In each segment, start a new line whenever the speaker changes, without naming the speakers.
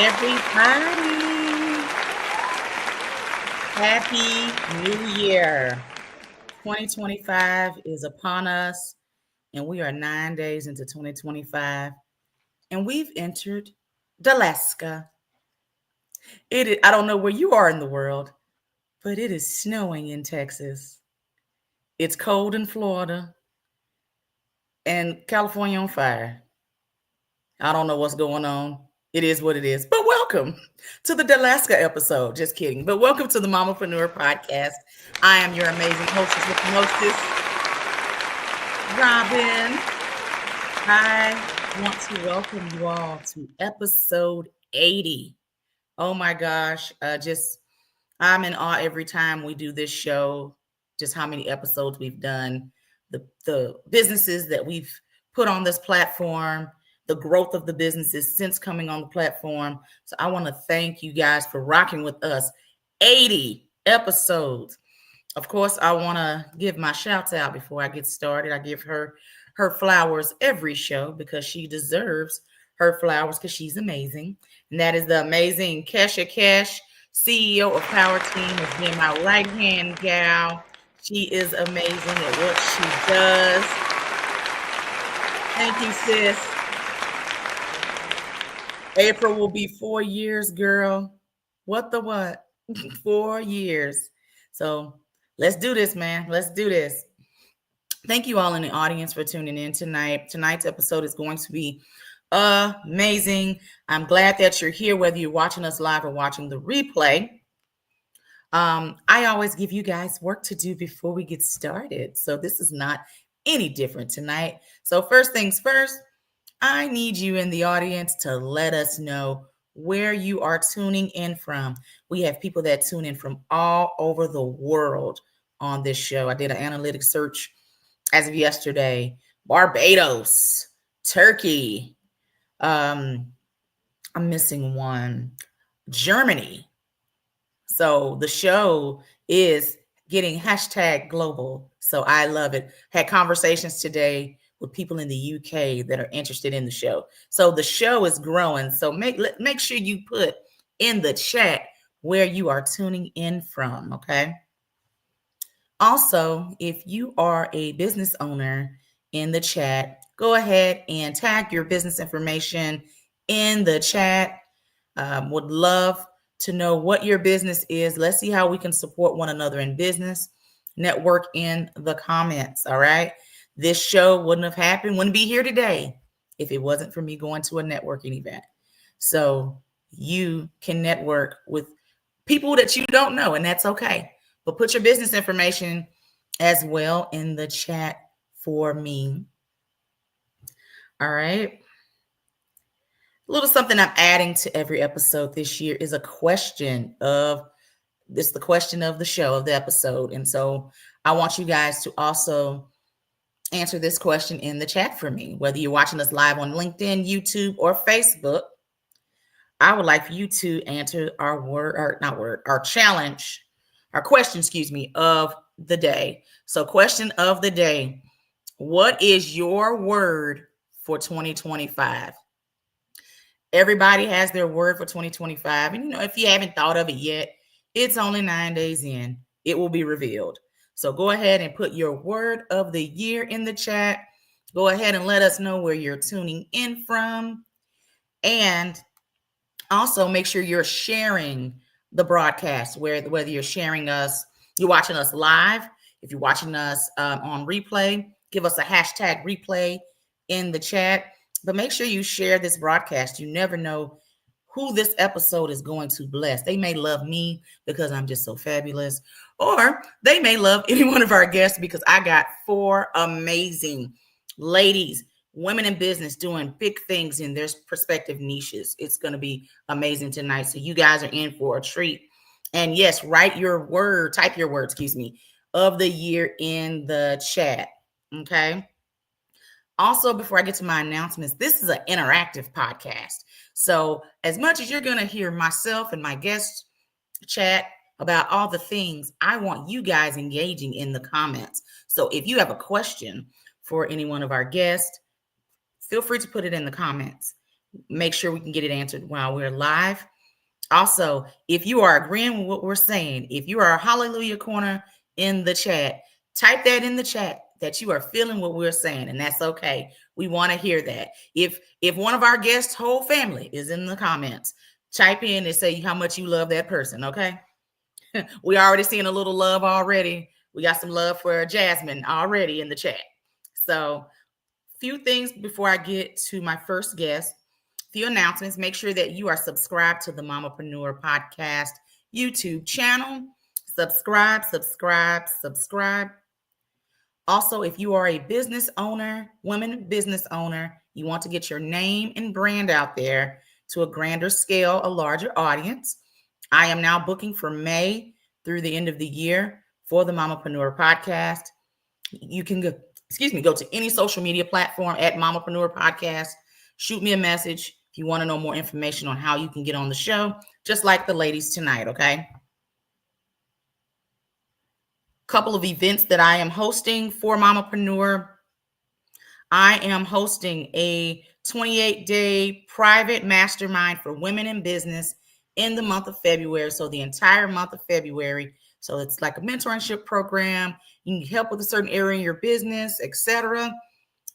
everybody. Happy New Year. 2025 is upon us, and we are 9 days into 2025, and we've entered Alaska. I don't know where you are in the world, but it is snowing in Texas. It's cold in Florida, and California on fire. I don't know what's going on. It is what it is. But welcome to the Alaska episode. Just kidding. But welcome to the Mamapreneur podcast. I am your amazing hostess with the hostess, Robin. I want to welcome you all to episode 80. Oh my gosh. I'm in awe every time we do this show, just how many episodes we've done, the businesses that we've put on this platform, the growth of the businesses since coming on the platform. So I want to thank you guys for rocking with us. 80 episodes. Of course, I want to give my shouts out before I get started. I give her flowers every show because she deserves her flowers because she's amazing. And that is the amazing Kesha Cash, CEO of Power Team, has been my right-hand gal. She is amazing at what she does. Thank you, sis. April will be 4 years, girl. What the what? 4 years. So let's do this, man. Let's do this. Thank you all in the audience for tuning in tonight. Tonight's episode is going to be amazing. I'm glad that you're here, whether you're watching us live or watching the replay. I always give you guys work to do before we get started. So this is not any different tonight. So first things first, I need you in the audience to let us know where you are tuning in from. We have people that tune in from all over the world on this show. I did an analytic search as of yesterday. Barbados, Turkey. I'm missing one. Germany. So the show is getting hashtag global. So I love it. Had conversations today with people in the UK that are interested in the show. So the show is growing. So make sure you put in the chat where you are tuning in from, okay? Also, if you are a business owner in the chat, go ahead and tag your business information in the chat. Would love to know what your business is. Let's see how we can support one another in business. Network in the comments, all right? This show wouldn't have happened, wouldn't be here today if it wasn't for me going to a networking event. So you can network with people that you don't know, and that's okay. But put your business information as well in the chat for me. All right. A little something I'm adding to every episode this year is a question of the question of the show, of the episode. And so I want you guys to also answer this question in the chat for me, whether you're watching us live on LinkedIn, YouTube, or Facebook. I would like for you to answer our challenge, our question, of the day. So question of the day, what is your word for 2025? Everybody has their word for 2025. And, if you haven't thought of it yet, it's only 9 days in. It will be revealed. So go ahead and put your word of the year in the chat. Go ahead and let us know where you're tuning in from. And also make sure you're sharing the broadcast, whether you're sharing us, you're watching us live. If you're watching us on replay, give us a hashtag replay in the chat. But make sure you share this broadcast. You never know who this episode is going to bless. They may love me because I'm just so fabulous, or they may love any one of our guests because I got 4 amazing ladies, women in business doing big things in their respective niches. It's going to be amazing tonight. So you guys are in for a treat. And yes, type your word, of the year in the chat. Okay. Also, before I get to my announcements, this is an interactive podcast. So as much as you're going to hear myself and my guests chat about all the things, I want you guys engaging in the comments. So if you have a question for any one of our guests, feel free to put it in the comments. make sure we can get it answered while we're live. Also, if you are agreeing with what we're saying, if you are a hallelujah corner in the chat, type that in the chat that you are feeling what we're saying, and that's okay. We want to hear that. If one of our guests' whole family is in the comments, type in and say how much you love that person, okay? We already seeing a little love already. We got some love for Jasmine already in the chat. So, few things before I get to my first guest. Few announcements. Make sure that you are subscribed to the Mamapreneur Podcast YouTube channel. Subscribe, subscribe, subscribe. Also, if you are a business owner, women business owner, you want to get your name and brand out there to a grander scale, a larger audience. I am now booking for May through the end of the year for the Mamapreneur Podcast. You can go to any social media platform at Mamapreneur Podcast. Shoot me a message if you want to know more information on how you can get on the show, just like the ladies tonight, okay? Couple of events that I am hosting for Mamapreneur. I am hosting a 28-day private mastermind for women in business in the month of February. So the entire month of February. So it's like a mentorship program. You need help with a certain area in your business, etc.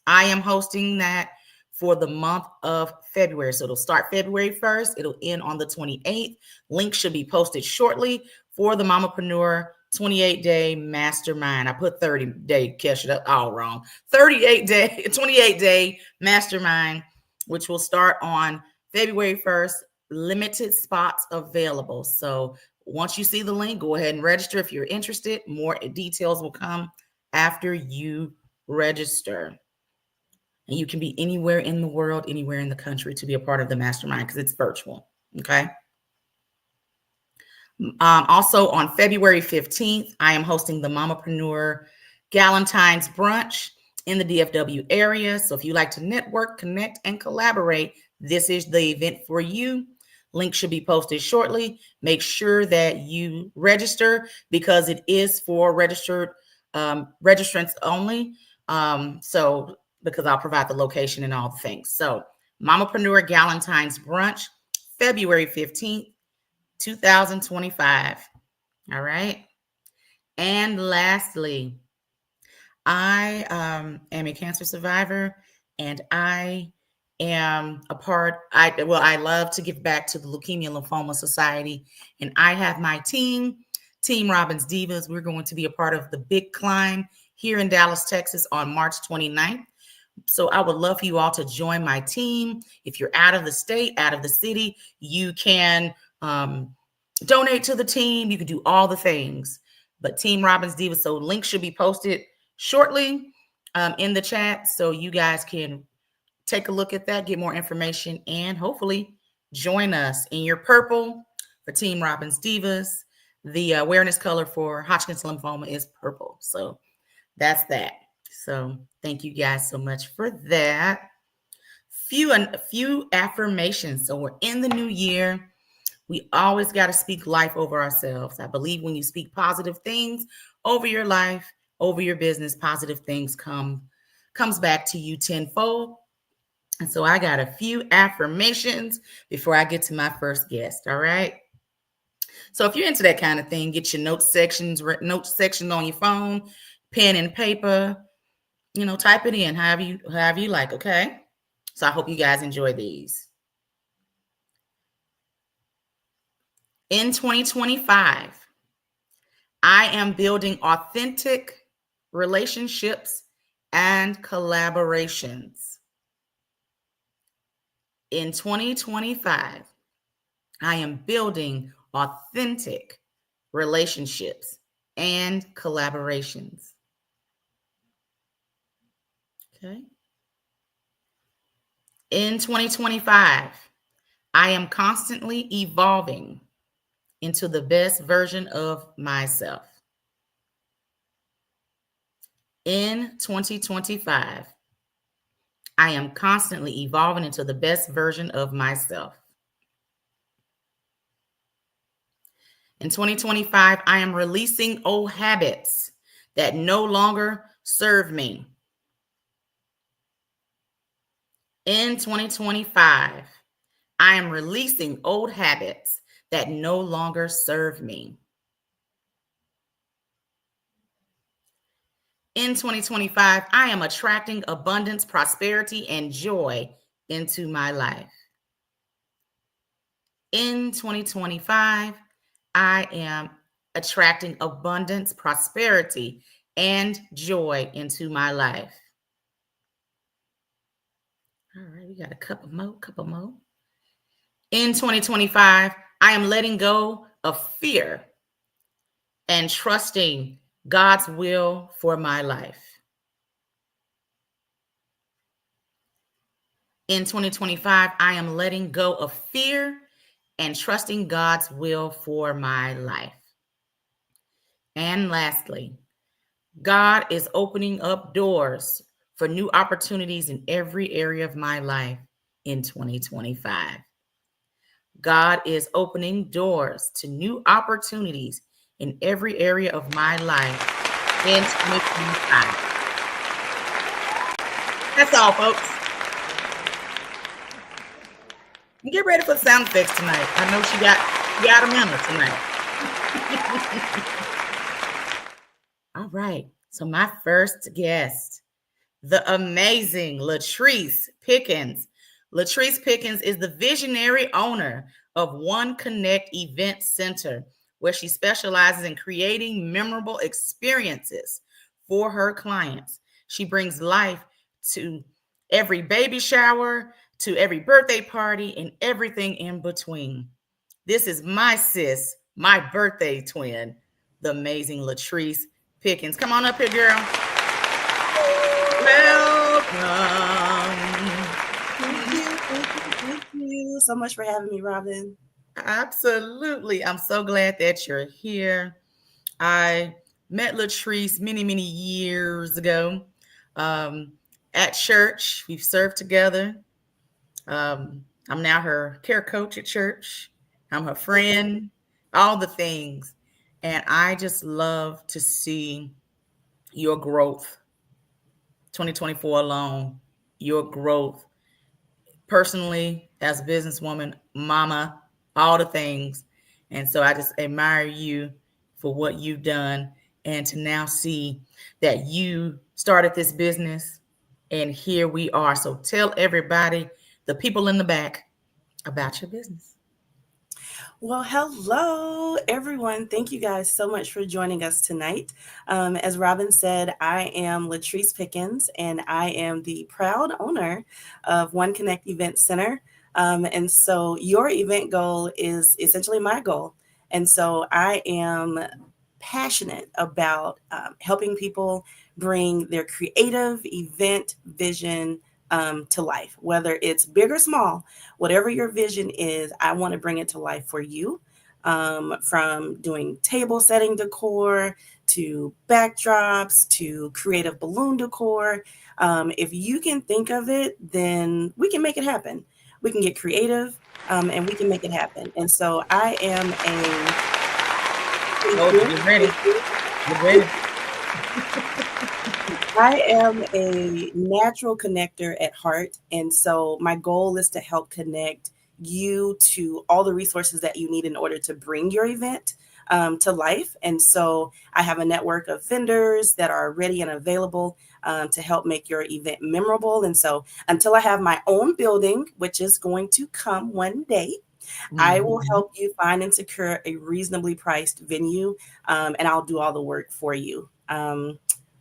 I am hosting that for the month of February. So it'll start February 1st. It'll end on the 28th. Link should be posted shortly for the Mamapreneur 28-day mastermind. I put 30-day, catch it up all wrong. 28-day mastermind, which will start on February 1st. Limited spots available. So once you see the link, go ahead and register if you're interested. More details will come after you register. And you can be anywhere in the world, anywhere in the country to be a part of the mastermind because it's virtual. Okay. Also on February 15th, I am hosting the Mamapreneur Galentine's Brunch in the DFW area. So if you like to network, connect, and collaborate, this is the event for you. Link should be posted shortly. Make sure that you register because it is for registered registrants only. So because I'll provide the location and all the things. So Mamapreneur Galentine's Brunch, February 15th, 2025. All right. And lastly, I am a cancer survivor and I am a part, I love to give back to the Leukemia Lymphoma Society. And I have my team, Team Robbins Divas. We're going to be a part of the Big Climb here in Dallas, Texas on March 29th. So I would love for you all to join my team. If you're out of the state, out of the city, you can donate to the team. You can do all the things. But Team Robbins Divas, so link should be posted shortly in the chat. So you guys can take a look at that, get more information, and hopefully join us in your purple for Team Robbins Divas. The awareness color for Hodgkin's lymphoma is purple. So that's that. So thank you guys so much for that. A few affirmations. So we're in the new year. We always got to speak life over ourselves. I believe when you speak positive things over your life, over your business, positive things comes back to you tenfold. And so I got a few affirmations before I get to my first guest. All right. So if you're into that kind of thing, get your note section on your phone, pen and paper. Type it in however you like, okay? So I hope you guys enjoy these. In 2025, I am building authentic relationships and collaborations. In 2025, I am building authentic relationships and collaborations. Okay. In 2025, I am constantly evolving into the best version of myself. In 2025, I am constantly evolving into the best version of myself. In 2025, I am releasing old habits that no longer serve me. In 2025, I am releasing old habits that no longer serve me. In 2025, I am attracting abundance, prosperity, and joy into my life. In 2025, I am attracting abundance, prosperity, and joy into my life. All right, we got a couple more. In 2025, I am letting go of fear and trusting God's will for my life. In 2025, I am letting go of fear and trusting God's will for my life. And lastly, God is opening up doors for new opportunities in every area of my life in 2025. God is opening doors to new opportunities in every area of my life in 2025. That's all, folks. And get ready for the sound effects tonight. I know she got them in her tonight. All right. So my first guest, the amazing Latrice Pickens. Latrice Pickens is the visionary owner of One Connect Event Center, where she specializes in creating memorable experiences for her clients. She brings life to every baby shower, to every birthday party, and everything in between. This is my sis, my birthday twin, the amazing Latrice Pickens. Come on up here, girl. Welcome.
Thank you so much for having me, Robin.
Absolutely. I'm so glad that you're here. I met Latrice many, many years ago um, at church. We've served together. I'm now her care coach at church. I'm her friend, all the things. And I just love to see your growth, 2024 alone, your growth personally, as a businesswoman, mama, all the things. And so I just admire you for what you've done and to now see that you started this business and here we are. So tell everybody, the people in the back, about your business.
Well, hello, everyone. Thank you guys so much for joining us tonight. As Robin said, I am Latrice Pickens, and I am the proud owner of One Connect Event Center. And so your event goal is essentially my goal. And so I am passionate about helping people bring their creative event vision to life, whether it's big or small, whatever your vision is, I want to bring it to life for you. From doing table setting decor to backdrops to creative balloon decor. If you can think of it, then we can make it happen. We can get creative and we can make it happen. And so I am a
Oh, get ready. Get ready.
I am a natural connector at heart. And so my goal is to help connect you to all the resources that you need in order to bring your event to life. And so I have a network of vendors that are ready and available to help make your event memorable. And so until I have my own building, which is going to come one day, I will
Mhm.
help you find and secure a reasonably priced venue, and I'll do all the work for you.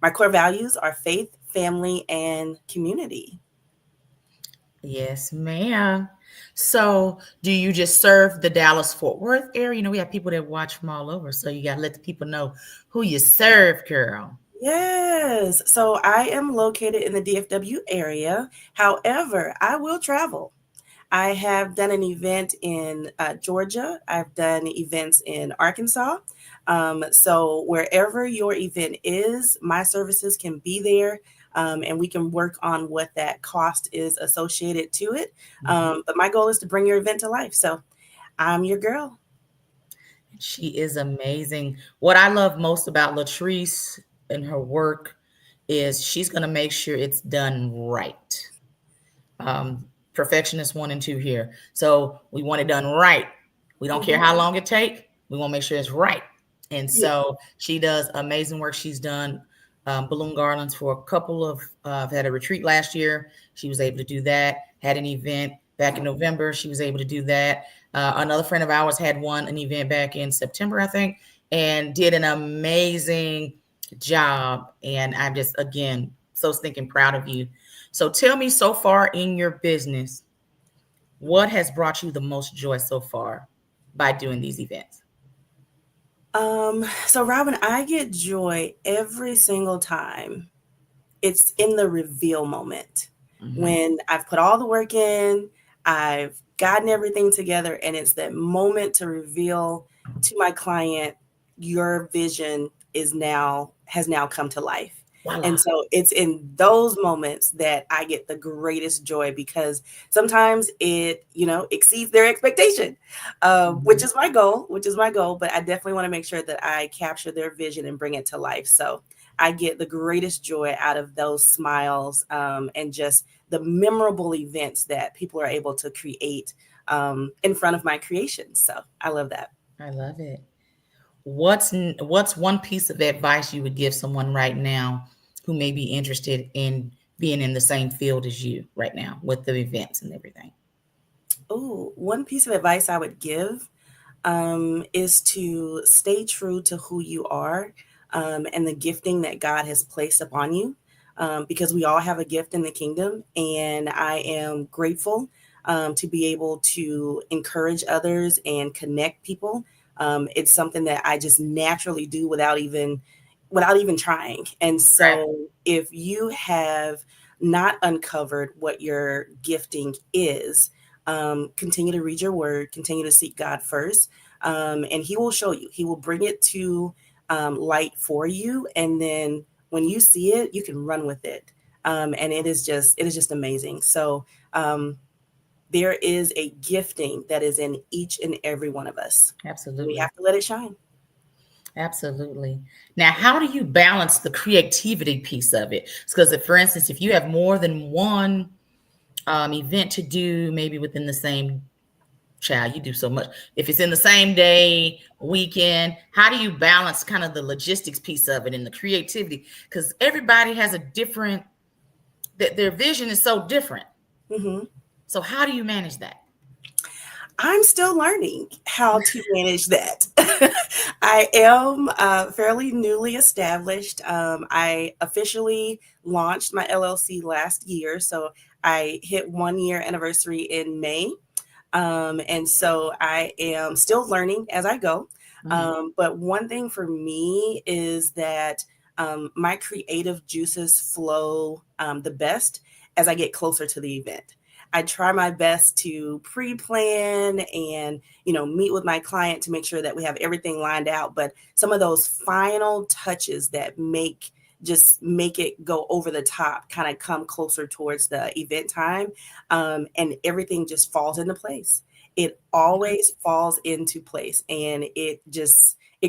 My core values are faith, family, and community.
Yes, ma'am. So, do you just serve the Dallas Fort Worth area? You know, we have people that watch from all over, so you got to let the people know who you serve, girl.
Yes. So I am located in the DFW area. However, I will travel. I have done an event in Georgia. I've done events in Arkansas. So wherever your event is, my services can be there, and we can work on what that cost is associated to it.
Mhm.
But my goal is to bring your event to life. So I'm your girl.
She is amazing. What I love most about Latrice and her work is she's going to make sure it's done right. Perfectionist 1 and 2 here. So we want it done right. We don't care
Mhm.
how long it take. We want to make sure it's right. And
Yeah.
so she does amazing work. She's done balloon garlands for a couple of, had a retreat last year. She was able to do that. Had an event back in November. She was able to do that. Another friend of ours had an event back in September, I think, and did an amazing job. And I'm just, again, so stinking proud of you. So tell me, so far in your business, what has brought you the most joy so far by doing these events?
So Robin, I get joy every single time. It's in the reveal moment
Hmm.
when I've put all the work in, I've gotten everything together, and it's that moment to reveal to my client, your vision has now come to life. And
Voila.
so it's in those moments that I get the greatest joy because sometimes it, exceeds their expectation, which
Mhm.
is my goal, but I definitely want to make sure that I capture their vision and bring it to life. So I get the greatest joy out of those smiles, and just the memorable events that people are able to create in front of my creations. So I love that.
I love it. What's one piece of advice you would give someone right now who may be interested in being in the same field as you right now with the events and everything?
Oh, one piece of advice I would give is to stay true to who you are, and the gifting that God has placed upon you, because we all have a gift in the kingdom. And I am grateful to be able to encourage others and connect people. It's something that I just naturally do without even trying. And
Right.
so if you have not uncovered what your gifting is, continue to read your word, continue to seek God first, and He will show you. He will bring it to light for you, and then when you see it, you can run with it. And it is just amazing. So um, there is a gifting that is in each and every one of us. We
Absolutely.
have to let it shine.
Absolutely. Now, how do you balance the creativity piece of it? Because, if, for instance, if you have more than one event to do, maybe within the same child, you do so much. If it's in the same day, weekend, how do you balance kind of the logistics piece of it and the creativity? Because everybody has a different, their vision is so different.
Mhm.
So, how do you manage that?
I'm still learning how to manage that. I am fairly newly established. I officially launched my LLC last year. So I hit 1 year anniversary in May. And so I am still learning as I go.
Mhm.
But one thing for me is that my creative juices flow the best as I get closer to the event. I try my best to pre-plan and meet with my client to make sure that we have everything lined out. But some of those final touches that make it go over the top kind of come closer towards the event time, and everything just falls into place. It always falls into place, and it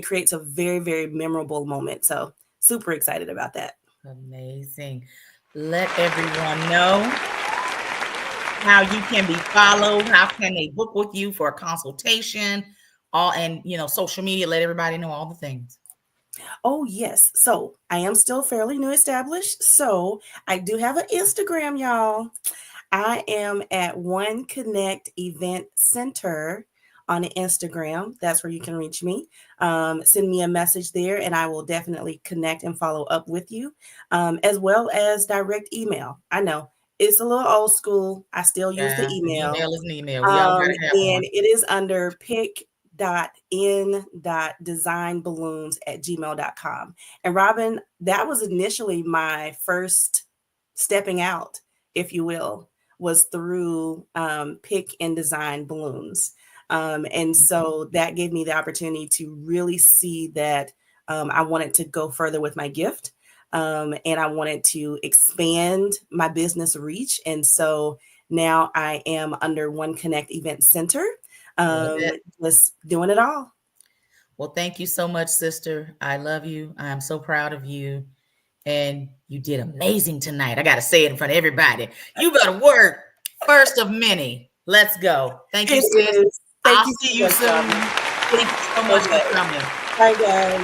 creates a very, very memorable moment. So super excited about that.
Amazing. Let everyone know how you can be followed. How can they book with you for a consultation? All, and social media. Let everybody know all the things.
Oh yes, so I am still fairly new established, so I do have an Instagram, y'all. I am at One Connect Event Center on Instagram. That's where you can reach me. Send me a message there, and I will definitely connect and follow up with you, as well as direct email. I know it's a little old school. I still use the
Yeah, an
email,
email is an email. We all got to have
and
one.
it is under pick.n.designballoons@gmail.com. And Robin, that was initially my first stepping out, if you will, was through Pick and Design Balloons. And so that gave me the opportunity to really see that I wanted to go further with my gift. And I wanted to expand my business reach. And so now I am under One Connect Event Center,
Love
um,
it.
just doing it all.
Well, thank you so much, sister. I love you. I am so proud of you. And you did amazing tonight. I got to say it in front of everybody. You better work. First of many. Let's go. Thank you,
It
sis.
is. Thank
I'll
you
see
so
you
much, Robin.
soon. Thank you so much for
Okay.
coming.
Bye, guys.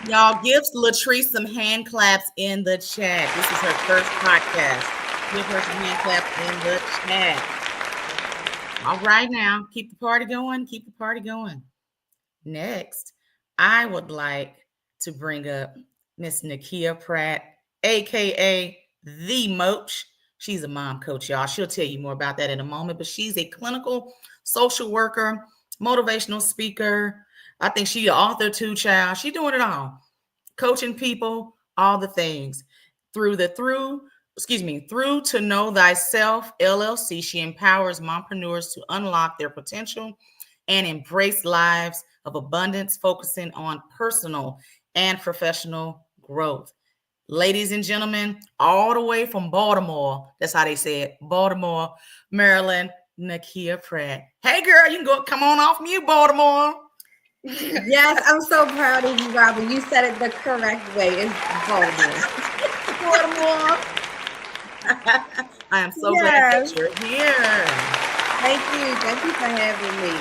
Y'all give Latrice some hand claps in the chat. This is her first podcast. Give her some hand claps in the chat. All right, now keep the party going. Keep the party going. Next, I would like to bring up Miss Nakia Pratt, aka the Moach. She's a mom coach, y'all. She'll tell you more about that in a moment, but she's a clinical social worker, motivational speaker. I think she's an author too, child. She's doing it all. Coaching people, all the things. Through to Know Thyself LLC, she empowers mompreneurs to unlock their potential and embrace lives of abundance, focusing on personal and professional growth. Ladies and gentlemen, all the way from Baltimore, that's how they say it, Baltimore, Maryland, Nakia Pratt. Hey girl, you can go come on off mute, Baltimore.
Yes, I'm so proud of you, Robin. You said it the correct way. It's Baltimore.
Baltimore. I am so glad that
Yes.
you're here.
Thank you. Thank you for having me.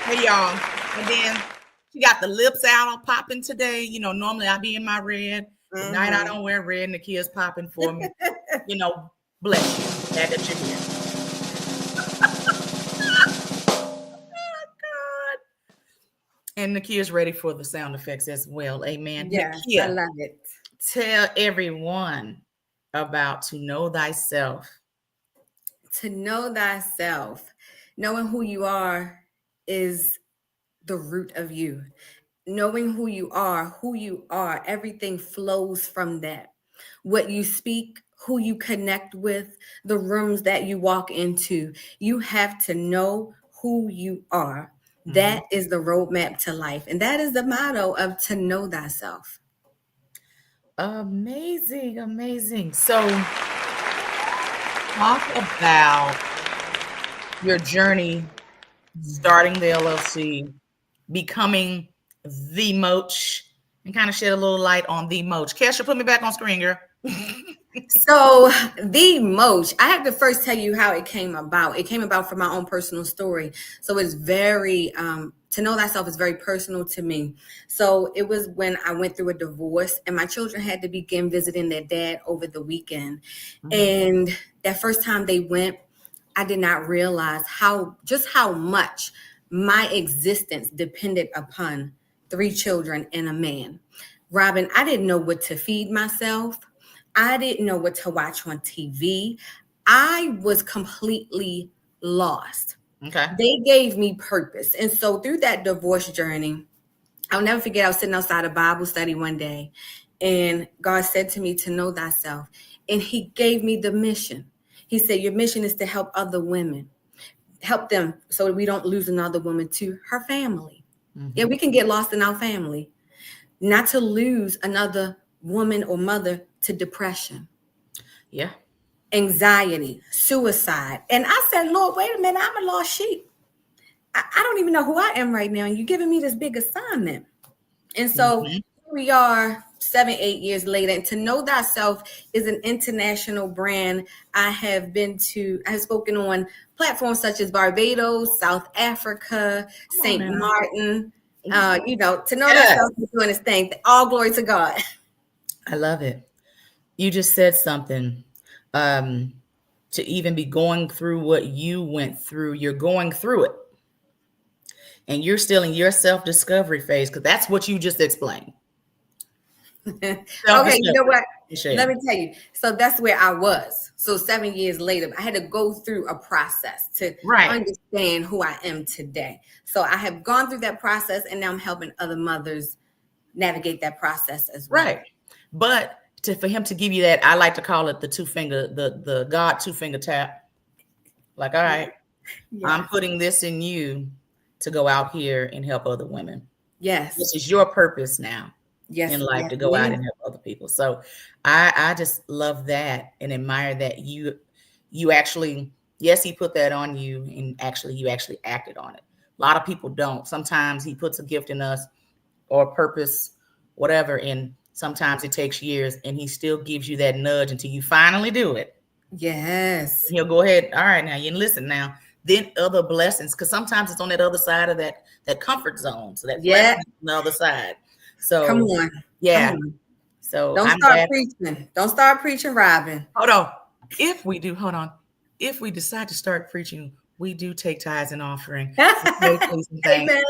Hey y'all. And then she got the lips out on popping today. You know, normally I be in my red. Tonight I don't wear red and the kids popping for me. You know, bless you. Glad that you're here. Oh God. And Nakia's ready for the sound effects as well. Amen.
Yes, I
Nakia,
love it.
tell everyone about To Know Thyself.
To know thyself, knowing who you are is the root of you. Knowing who you are, everything flows from that. What you speak, who you connect with, the rooms that you walk into, you have to know who you are. That is the roadmap to life. And that is the motto of To Know Thyself.
Amazing, amazing. So, talk about your journey starting the LLC, becoming the Moach, and kind of shed a little light on the Moach. Kesha, put me back on screen, girl.
So the Moach, I have to first tell you how it came about. It came about from my own personal story. So it's very, to know thyself is very personal to me. So it was when I went through a divorce and my children had to begin visiting their dad over the weekend. And that first time they went, I did not realize how much my existence depended upon 3 children and a man. Robin, I didn't know what to feed myself. I didn't know what to watch on TV. I was completely lost.
Okay.
They gave me purpose. And so through that divorce journey, I'll never forget, I was sitting outside a Bible study one day, and God said to me to know thyself. And he gave me the mission. He said, your mission is to help other women, help them so that we don't lose another woman to her family. Yeah, we can get lost in our family, not to lose another woman or mother to depression.
Yeah.
Anxiety, suicide. And I said, Lord, wait a minute, I'm a lost sheep. I don't even know who I am right now. And you're giving me this big assignment. And so here we are 7-8 years later. And To Know Thyself is an international brand. I have spoken on platforms such as Barbados, South Africa, St. Martin. To know thyself is doing its thing. All glory to God.
I love it. You just said something. To even be going through what you went through, you're going through it. And you're still in your self-discovery phase because that's what you just explained.
Okay, you know what? Let me tell you. So that's where I was. So 7 years later, I had to go through a process to understand who I am today. So I have gone through that process, and now I'm helping other mothers navigate that process as well.
Right. But for him to give you that, I like to call it the the God 2-finger tap. Like, all right, I'm putting this in you to go out here and help other women.
Yes.
This is your purpose now in life to go out and help other people. So I just love that and admire that you actually, yes, he put that on you and you actually acted on it. A lot of people don't. Sometimes he puts a gift in us or a purpose, whatever, and sometimes it takes years, and he still gives you that nudge until you finally do it.
Yes.
He'll go ahead. All right, now you listen now. Then other blessings, because sometimes it's on that other side of that comfort zone. So that blessing
Yeah.
is on the other side.
Come
So
on. Come
yeah.
on.
So
Don't
I'm
start
glad.
preaching. Don't start preaching, Robin.
Hold on. Hold on. If we decide to start preaching, we do take tithes and offering. Okay, please and thanks.
Amen.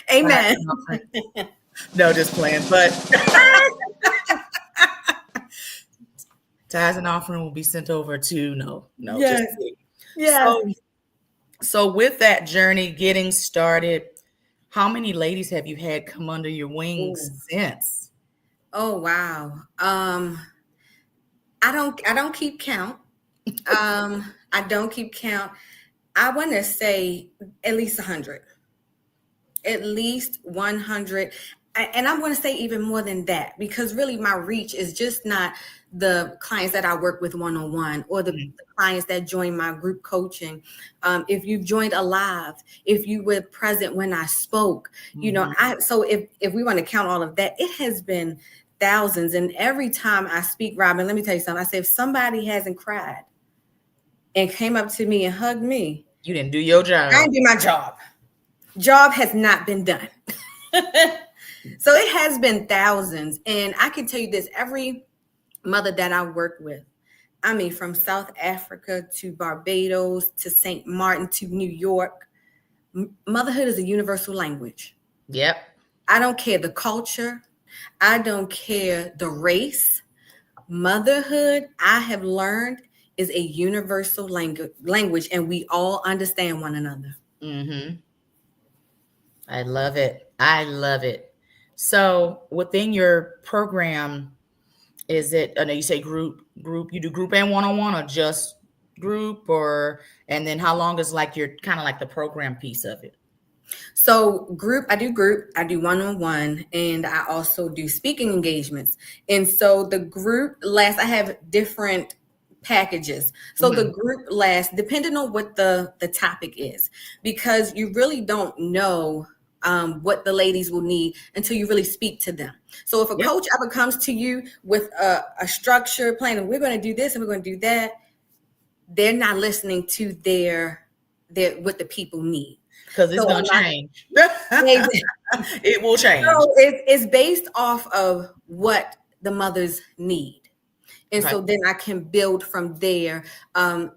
Tithes
Amen.
and offering. No, just playing. But tithes and offering will be sent over to no, just
Yes.
kidding.
Yes.
So with that journey getting started, how many ladies have you had come under your wings
Ooh.
since?
Oh wow. I don't keep count. I don't keep count. I want to say at least 100. At least 100. And I'm going to say even more than that, because really my reach is just not the clients that I work with one-on-one, or the clients that join my group coaching. If you've joined Alive, if you were present when I spoke, so if we want to count all of that, it has been thousands. And every time I speak, Robin, let me tell you something. I say, if somebody hasn't cried and came up to me and hugged me,
You didn't do your
I
job.
didn't do my job. Job has not been done. So it has been thousands. And I can tell you this, every mother that I work with, I mean, from South Africa to Barbados to St. Martin to New York, motherhood is a universal language.
Yep.
I don't care the culture. I don't care the race. Motherhood, I have learned, is a universal language, and we all understand one another.
Mm-hmm. I love it. I love it. So within your program, is it, I know you say group, you do group and one-on-one, or just group, or, and then how long is like your kind of like the program piece of it?
So group, I do one-on-one, and I also do speaking engagements. And so the group lasts, I have different packages. So the group lasts depending on what the topic is, because you really don't know what the ladies will need until you really speak to them. So if a coach ever comes to you with a structure plan, and we're going to do this and we're going to do that, they're not listening to their what the people need.
Because it's going to change.
Exactly.
It will change.
So it's based off of what the mothers need. And so then I can build from there. I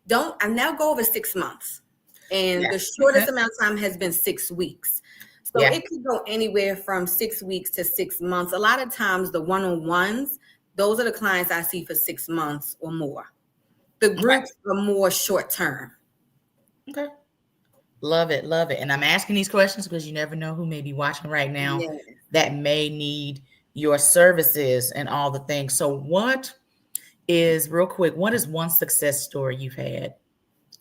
now go over 6 months. And the shortest amount of time has been 6 weeks. So it could go anywhere from 6 weeks to 6 months. A lot of times the one-on-ones, those are the clients I see for 6 months or more. The groups are more short term.
Okay. Love it. Love it. And I'm asking these questions because you never know who may be watching right now that may need your services and all the things. So what is, real quick, what is one success story you've had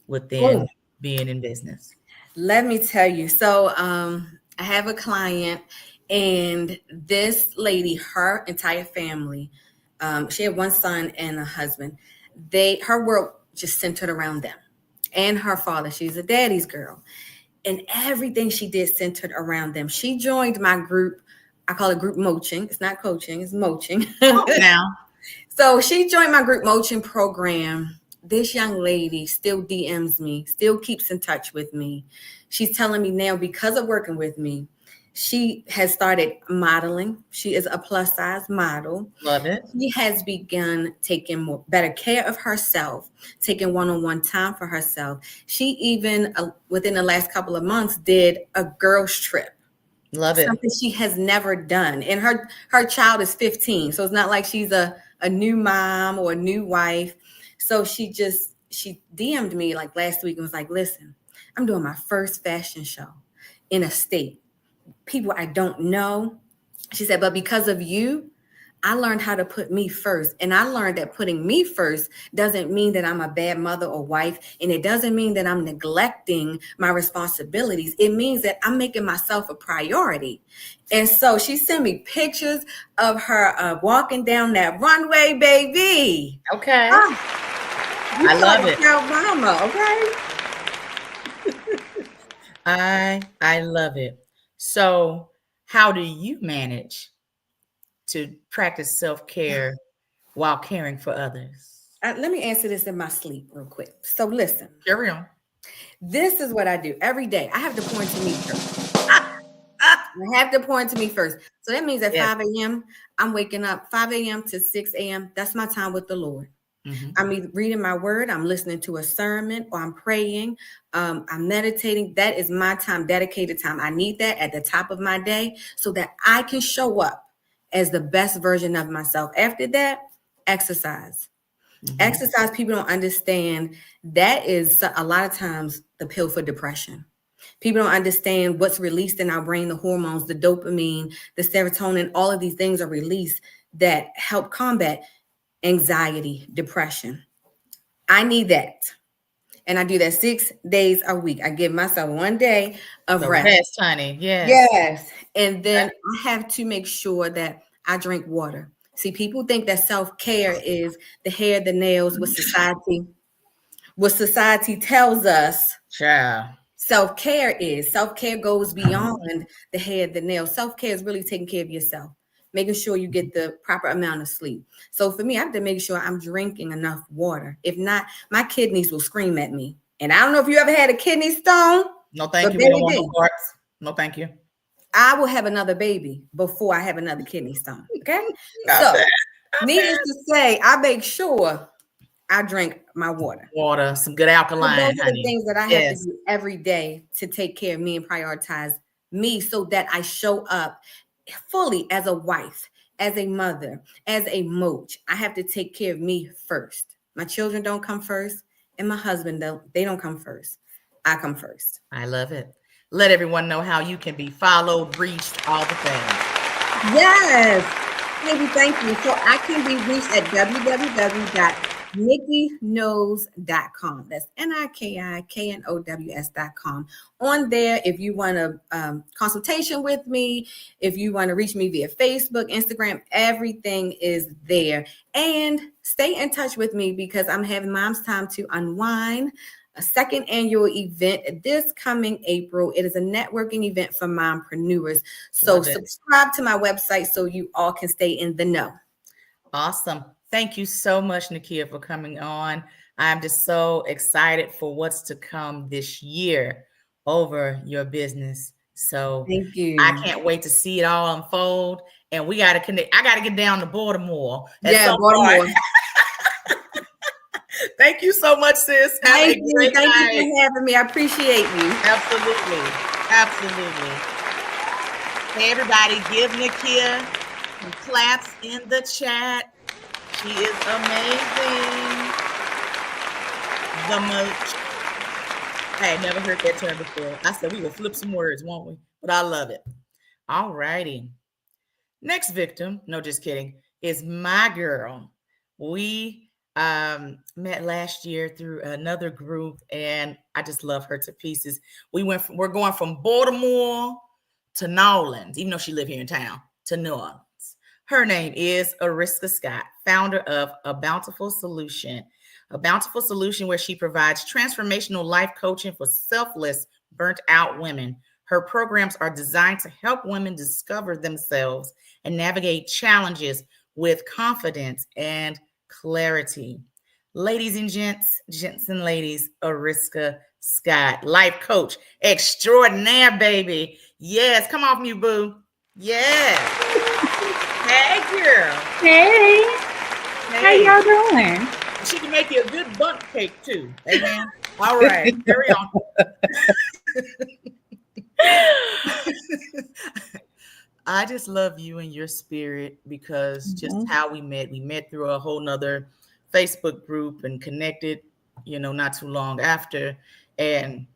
within being in business?
Let me tell you. So I have a client, and this lady, her entire family, she had one son and a husband. Her world just centered around them and her father. She's a daddy's girl. And everything she did centered around them. She joined my group. I call it group moaching. It's not coaching, it's moaching.
Now.
So she joined my group moaching program. This young lady still DMs me, still keeps in touch with me. She's telling me now, because of working with me, she has started modeling. She is a plus size model.
Love it.
She has begun taking better care of herself, taking one-on-one time for herself. She even, within the last couple of months, did a girls trip.
Love it.
Something she has never done. And her child is 15. So it's not like she's a new mom or a new wife. So she DM'd me like last week and was like, listen, I'm doing my first fashion show in a state. People I don't know. She said, but because of you, I learned how to put me first. And I learned that putting me first doesn't mean that I'm a bad mother or wife. And it doesn't mean that I'm neglecting my responsibilities. It means that I'm making myself a priority. And so she sent me pictures of her walking down that runway, baby.
Okay. I love it.
Mama, okay?
I love it. So how do you manage to practice self-care while caring for others?
Let me answer this in my sleep real quick. So listen,
Carry on.
this is what I do every day. I have to pour into me first. I have to pour into me first. So that means at
Yes.
5 a.m., I'm waking up 5 a.m. to 6 a.m. That's my time with the Lord.
Mhm.
I'm either reading my word, I'm listening to a sermon, or I'm praying, I'm meditating. That is my time, dedicated time. I need that at the top of my day so that I can show up as the best version of myself. After that, exercise.
Mhm.
Exercise, people don't understand. That is a lot of times the pill for depression. People don't understand what's released in our brain, the hormones, the dopamine, the serotonin, all of these things are released that help combat anxiety, depression. I need that. And I do that 6 days a week. I give myself 1 day of
The
rest.
rest, honey. Yes.
Yes. And then I have to make sure that I drink water. See, people think that self-care is the hair, the nails, what society tells us
Child.
self-care is. Self-care goes beyond the hair, the nails. Self-care is really taking care of yourself, making sure you get the proper amount of sleep. So for me, I have to make sure I'm drinking enough water. If not, my kidneys will scream at me. And I don't know if you ever had a kidney stone,
No, thank
but
you. We don't want
baby,
no parts. No, thank you.
I will have another baby before I have another kidney stone. Okay.
Not
So
that.
needless to say, I make sure I drink my water.
Water, some good
So
alkaline,
those are the
honey.
things that I have to
Yes.
do every day to take care of me and prioritize me so that I show up fully as a wife, as a mother, as a mooch. I have to take care of me first. My children don't come first, and my husband they don't come first. I come first.
I love it. Let everyone know how you can be followed, reached, all the things.
Yes. Thank you. So I can be reached at www.nikiknows.com. That's nikiknows.com. On there, if you want a consultation with me, if you want to reach me via Facebook, Instagram, everything is there. And stay in touch with me because I'm having Mom's Time to Unwind, a second annual event this coming April. It is a networking event for mompreneurs. So subscribe to my website so you all can stay in the know.
Awesome. Thank you so much, Nakia, for coming on. I'm just so excited for what's to come this year over your business. So
Thank you.
I can't wait to see it all unfold. And we got to connect. I got to get down to Baltimore.
Yeah, Baltimore.
Thank you so much, sis.
Thank you. Thank you for having me. I appreciate you.
Absolutely. Absolutely. Hey, everybody, give Nakia some claps in the chat. She is amazing. The mooch. I had never heard that term before. I said we will flip some words, won't we? But I love it. All righty. Next victim, no, just kidding, is my girl. We met last year through another group, and I just love her to pieces. We're going from Baltimore to New Orleans, even though she lives here in town, to New Orleans. Her name is Ariska Scott, founder of A Bountiful Solution. A Bountiful Solution where she provides transformational life coaching for selfless, burnt out women. Her programs are designed to help women discover themselves and navigate challenges with confidence and clarity. Ladies and gents and ladies, Ariska Scott, life coach extraordinaire, baby. Yes, come off mute, boo. Yeah. Hey, girl.
Hey. How y'all doing?
She can make you a good bundt cake too. Amen. All right, carry on. I just love you and your spirit because just how we met through a whole nother Facebook group and connected, not too long after. And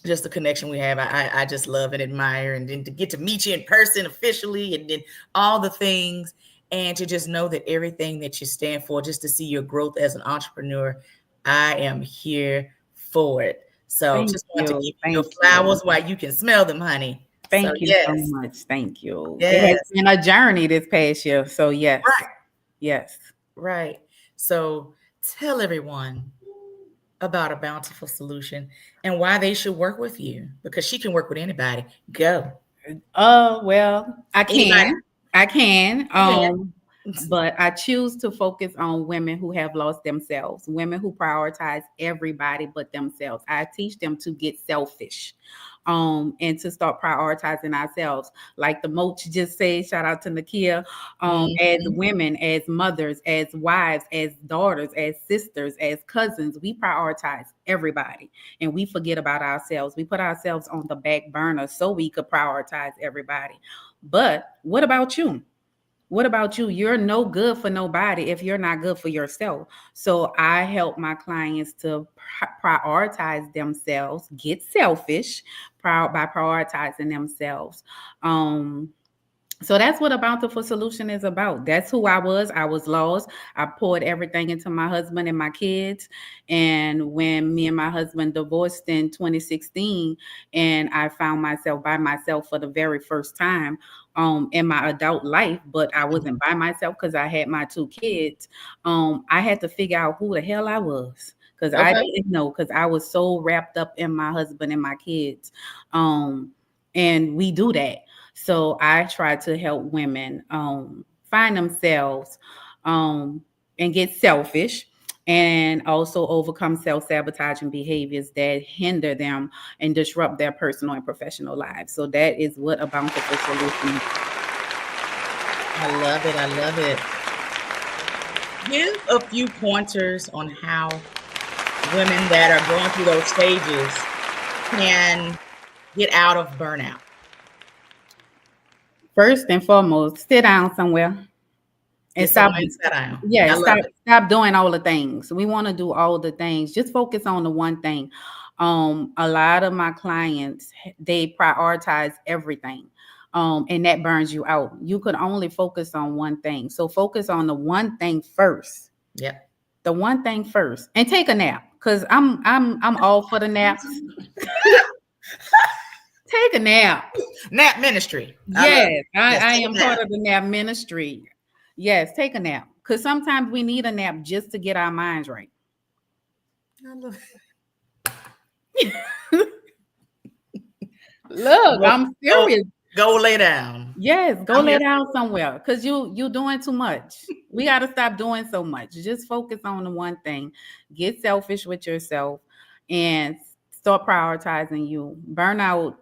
just the connection we have, I just love and admire. And then to get to meet you in person officially and then all the things and to just know that everything that you stand for, just to see your growth as an entrepreneur, I am here for it. So just want to give you your flowers while you can smell them, honey.
Thank you so much. Thank you.
Yes.
It has been a journey this past year. So yes.
Right.
Yes.
Right. So tell everyone about A Bountiful Solution and why they should work with you, because she can work with anybody. Go.
Well, I can.
Anybody.
I can.
Okay.
But I choose to focus on women who have lost themselves, women who prioritize everybody but themselves. I teach them to get selfish, and to start prioritizing ourselves. Like the Moach just said, shout out to Nakia. As
Mhm.
women, as mothers, as wives, as daughters, as sisters, as cousins, we prioritize everybody and we forget about ourselves. We put ourselves on the back burner so we could prioritize everybody. But what about you? What about you? You're no good for nobody if you're not good for yourself. So I help my clients to prioritize themselves, get selfish by prioritizing themselves. Um, so that's what a bountiful solution is about. That's who I was. I was lost. I poured everything into my husband and my kids. And when me and my husband divorced in 2016, and I found myself by myself for the very first time in my adult life, but I wasn't by myself because I had my two kids. I had to figure out who the hell I was because I
Okay.
didn't know because I was so wrapped up in my husband and my kids. And we do that. So I try to help women find themselves and get selfish and also overcome self-sabotaging behaviors that hinder them and disrupt their personal and professional lives. So that is what a bountiful solution is.
I love it. I love it. Give a few pointers on how women that are going through those stages can get out of burnout.
First and foremost, sit down somewhere and
Get
stop.
somewhere and sit down.
Yeah,
I love it.
stop doing all the things. We want to do all the things. Just focus on the one thing. A lot of my clients, they prioritize everything. And that burns you out. You could only focus on one thing. So focus on the one thing first.
Yep.
The one thing first. And take a nap. Because I'm all for the naps. Take a nap.
Nap ministry. I love it.
Yes,
Yes,
I
take a
am part
nap.
of the nap ministry. Yes, take a nap. Because sometimes we need a nap just to get our minds right.
I love
Look,
Go,
I'm
go,
serious.
go lay down.
Yes, go
I'm
lay
here.
down somewhere because you doing too much. We got to stop doing so much. Just focus on the one thing. Get selfish with yourself and start prioritizing you. Burnout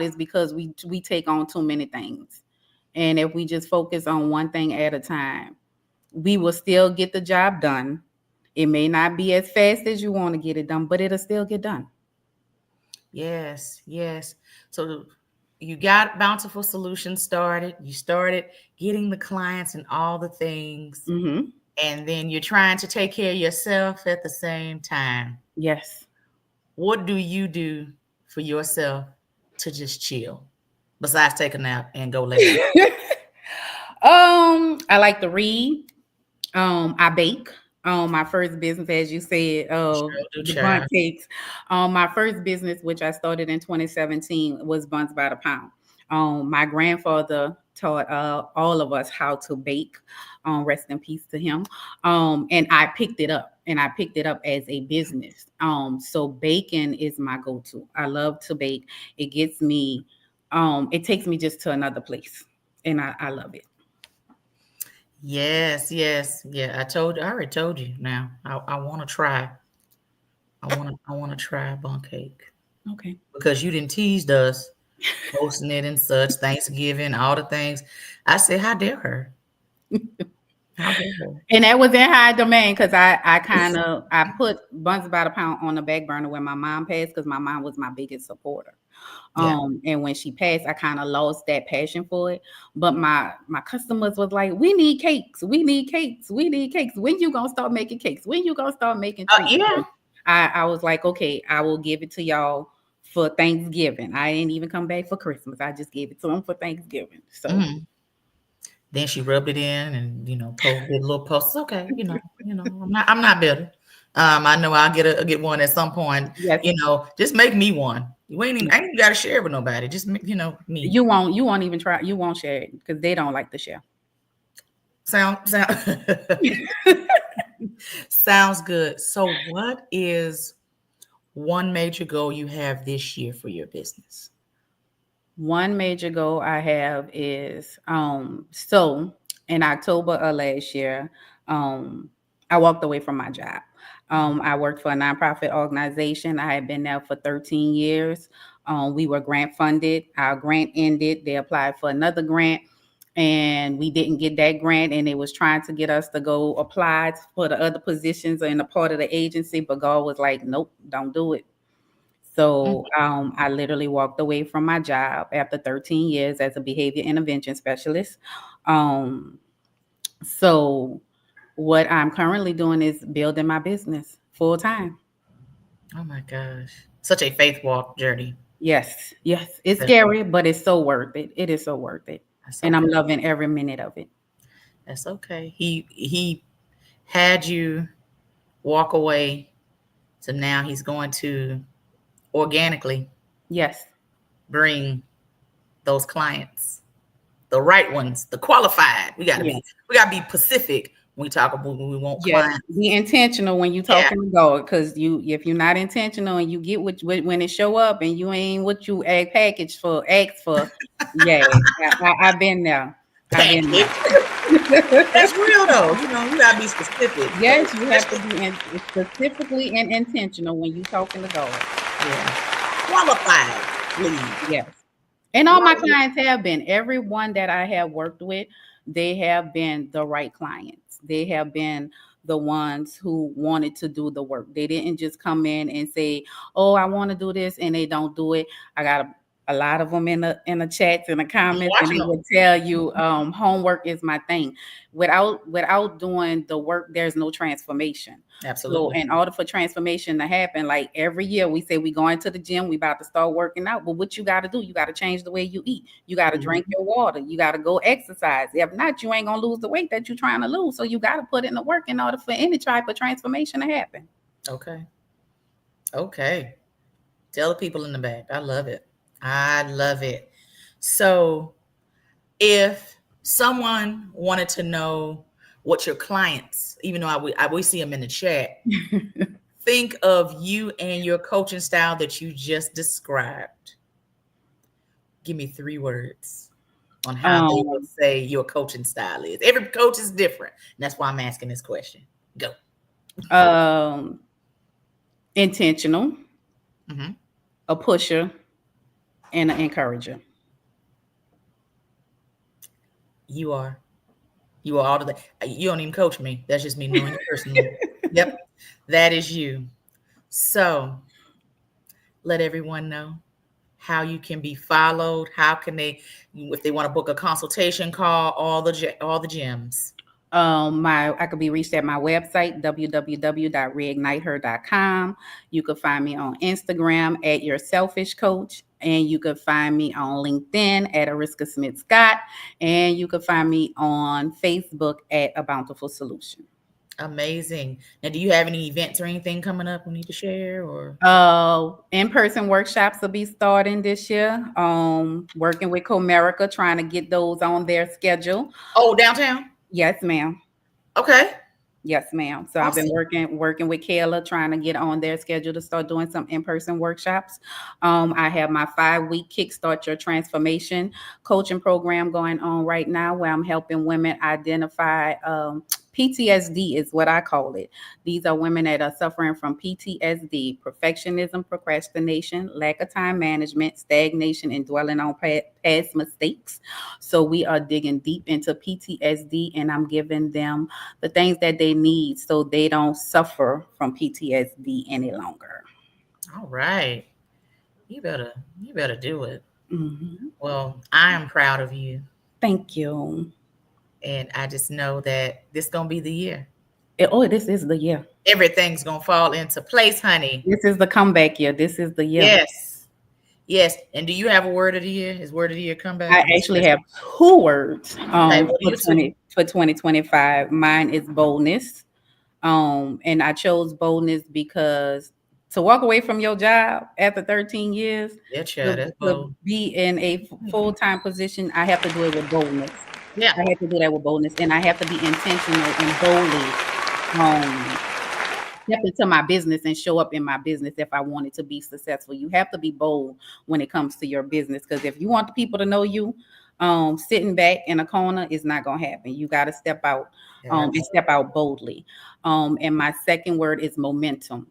is because we take on too many things. And if we just focus on one thing at a time, we will still get the job done. It may not be as fast as you want to get it done, but it'll still get done.
Yes, yes. So you got Bountiful Solutions started. You started getting the clients and all the things.
Mm-hmm.
And then you're trying to take care of yourself at the same time.
Yes.
What do you do for yourself to just chill besides take a nap and go lay down?
I like to read. I bake. My first business, as you said,
Sure do,
the bun
child.
cakes. My first business, which I started in 2017, was buns by the pound. My grandfather taught all of us how to bake. Rest in peace to him. And I picked it up, and I picked it up as a business. So baking is my go-to. I love to bake. It gets me. It takes me just to another place, and I love it.
Yes, yes. Yeah, I already told you now. I want to try. I want to try a bun cake
Okay.
because you didn't teased us posting it and such, Thanksgiving, all the things. I said, how dare her? How dare her?
And that was in high demand because I put buns by the pound on the back burner when my mom passed because my mom was my biggest supporter.
Yeah.
And when she passed, I kind of lost that passion for it. But my customers was like, "We need cakes. We need cakes. We need cakes. When you gonna start making cakes? When you gonna start making treats?"
Yeah.
So I was like, "Okay, I will give it to y'all for Thanksgiving. I didn't even come back for Christmas. I just gave it to them for Thanksgiving." So
Mhm. Then she rubbed it in and did a little post. It's okay, I'm not bitter. I know I'll get one at some point.
yes,
Just make me one. I ain't even gotta share it with nobody. Just me.
you won't even try. You won't share it because they don't like to share.
Sound sounds good. So what is one major goal you have this year for your business?
One major goal I have is so in October of last year, um, I walked away from my job. I worked for a nonprofit organization. I had been there for 13 years. We were grant funded. Our grant ended. They applied for another grant, and we didn't get that grant. And they was trying to get us to go apply for the other positions in a part of the agency, but God was like, "Nope, don't do it." So I literally walked away from my job after 13 years as a behavior intervention specialist. Um, so what I'm currently doing is building my business full time.
Oh my gosh. Such a faith walk journey.
Yes, yes. It's
That's,
scary, but it's so worth it. It is so worth it.
that's
And I'm
okay.
loving every minute of it.
That's okay. He had you walk away, so now he's going to organically
Yes.
bring those clients, the right ones, the qualified.
Yes.
We gotta be specific when we talk about when we want
Yes,
clients.
be intentional when you
Yeah.
talking to God, because if you're not intentional and you get when it show up and you ain't what you ask for, yeah, I've been there. I've been
Pancake.
there.
That's real though. You gotta be specific.
Yes, you have to be specifically and intentional when you talking to God.
Yeah. Qualified lead.
Yes. And all my
Right.
clients have been, everyone that I have worked with, they have been the right clients. They have been the ones who wanted to do the work. They didn't just come in and say, "Oh, I want to do this," and they don't do it. I got a lot of them in the chats and the
I'm
comments, and
watching
they
them.
would tell you, homework is my thing. Without doing the work, there's no transformation. So
Absolutely.
in order for transformation to happen, like every year we say we going to the gym, we about to start working out. But what you got to do, you got to change the way you eat. You got to drink your water. You got to go exercise. If not, you ain't gonna lose the weight that you're trying to lose. So you got to put in the work in order for any type of transformation to happen.
Okay. Okay. Tell the people in the back. I love it. I love it. So if someone wanted to know what your clients, even though we see them in the chat, think of you and your coaching style that you just described. Give me 3 words on how they would say your coaching style is. Every coach is different. And that's why I'm asking this question. Go.
Intentional,
Mhm.
a pusher, and an encourager.
You are. You are all of that. You don't even coach me. That's just me knowing you personally. Yep. That is you. So let everyone know how you can be followed. How can they, if they want to book a consultation call, all the gems.
I could be reached at my website, www.reigniteher.com. You could find me on Instagram at Your Selfish Coach, and you could find me on LinkedIn at Ariska Smith Scott, and you could find me on Facebook at A Bountiful Solution.
Amazing. Now, do you have any events or anything coming up we need to share? Or
In-person workshops will be starting this year. Working with Comerica, trying to get those on their schedule.
downtown?
Yes, ma'am.
Okay.
Yes, ma'am. So I've been working with Kayla, trying to get on their schedule to start doing some in-person workshops. I have my 5-week Kickstart Your Transformation coaching program going on right now, where I'm helping women identify PTSD is what I call it. These are women that are suffering from PTSD, perfectionism, procrastination, lack of time management, stagnation, and dwelling on past mistakes. So we are digging deep into PTSD, and I'm giving them the things that they need so they don't suffer from PTSD any longer.
All right. You better do it.
Mm-hmm.
Well, I am proud of you.
Thank you.
And I just know that this is gonna be the year.
This is the year.
Everything's gonna fall into place, honey.
This is the comeback year. This is the year.
Yes. Yes. And do you have a word of the year? Is word of the year comeback?
I actually have 2 words
Okay,
for 2025. Mine is boldness. And I chose boldness because to walk away from your job after 13 years,
Yeah, child, that's
to
bold.
be in a full-time position, I have to do it with boldness.
Yeah.
I have to do that with boldness, and I have to be intentional and boldly step into my business and show up in my business if I want it to be successful. You have to be bold when it comes to your business, because if you want the people to know you, sitting back in a corner is not going to happen. You got to step out, and step out boldly. And my second word is momentum.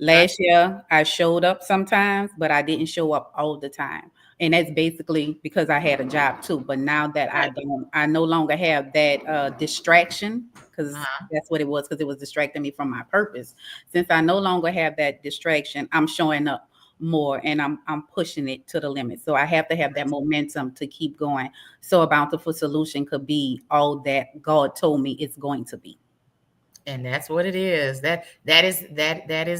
Last year, I showed up sometimes, but I didn't show up all the time. And that's basically because I had a job too. But now that I don't, I no longer have that distraction, because that's what it was, because it was distracting me from my purpose. Since I no longer have that distraction, I'm showing up more, and I'm pushing it to the limit. So I have to have that momentum to keep going. So a bountiful solution could be all that God told me it's going to be.
And that's what it is. That is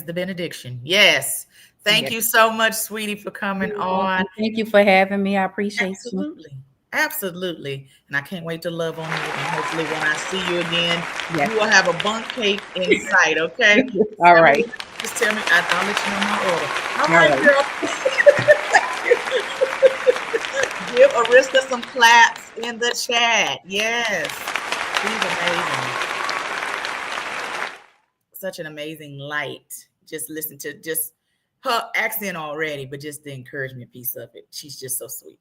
the benediction. Yes. Thank
Yes.
you so much, sweetie, for coming
You're
on.
welcome. Thank you for having me. I appreciate you.
Absolutely. Absolutely. And I can't wait to love on you. And hopefully when I see you again,
Yes.
you will have a bunk cake in sight. Okay.
All right.
Just tell me. I'll let you know my order. All
All
right,
right.
girl. Give Arista some claps in the chat. Yes. She's amazing. Such an amazing light. Just listen to just her accent already, but just the encouragement piece of it. She's just so sweet.